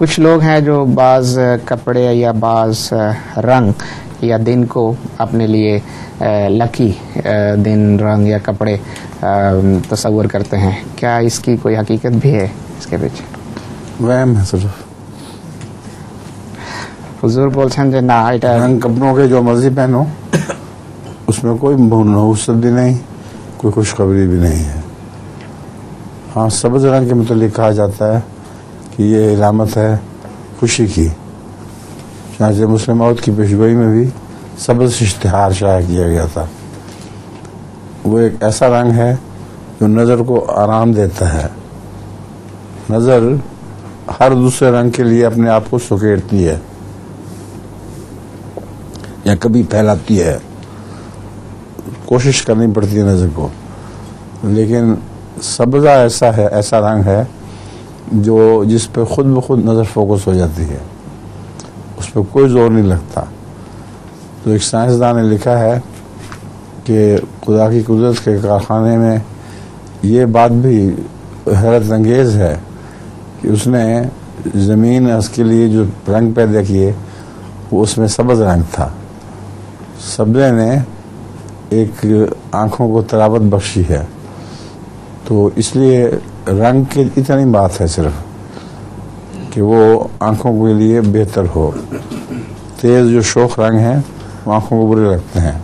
कुछ लोग हैं जो बाज़ कपड़े या बाज़ रंग या दिन को अपने लिए लकी दिन, रंग या कपड़े तस्वर करते हैं। क्या इसकी कोई हकीकत भी है इसके पीछे? वहम है सिर्फ। हुजूर बोलते हैं ना रंग कपड़ों के जो मर्जी पहनो, उसमें कोई नहुसत भी नहीं, कोई खुशखबरी भी नहीं है। हाँ, सब्ज़ रंग के मुतालिक कहा जाता है कि ये इलामत है खुशी की। चनाचे मुस्लिम मौत की पेशगोई में भी सब्ज़ इश्तिहार शाया किया गया था। वो एक ऐसा रंग है जो नज़र को आराम देता है। नज़र हर दूसरे रंग के लिए अपने आप को सुकेड़ती है या कभी फैलाती है, कोशिश करनी पड़ती है नज़र को। लेकिन सब्ज़ा ऐसा रंग है जो जिस पे खुद ब खुद नज़र फोकस हो जाती है, उस पर कोई जोर नहीं लगता। तो एक साइंसदान ने लिखा है कि खुदा की कुदरत के कारखाने में ये बात भी हैरत अंगेज़ है कि उसने ज़मीन उसके लिए जो रंग पैदा किए वो उसमें सब्ज़ रंग था। सब्ज़े ने एक आँखों को तरावत बख्शी है। तो इसलिए रंग की इतनी बात है सिर्फ कि वो आँखों के लिए बेहतर हो। तेज़ जो शोख रंग हैं वो आँखों को बुरे लगते हैं।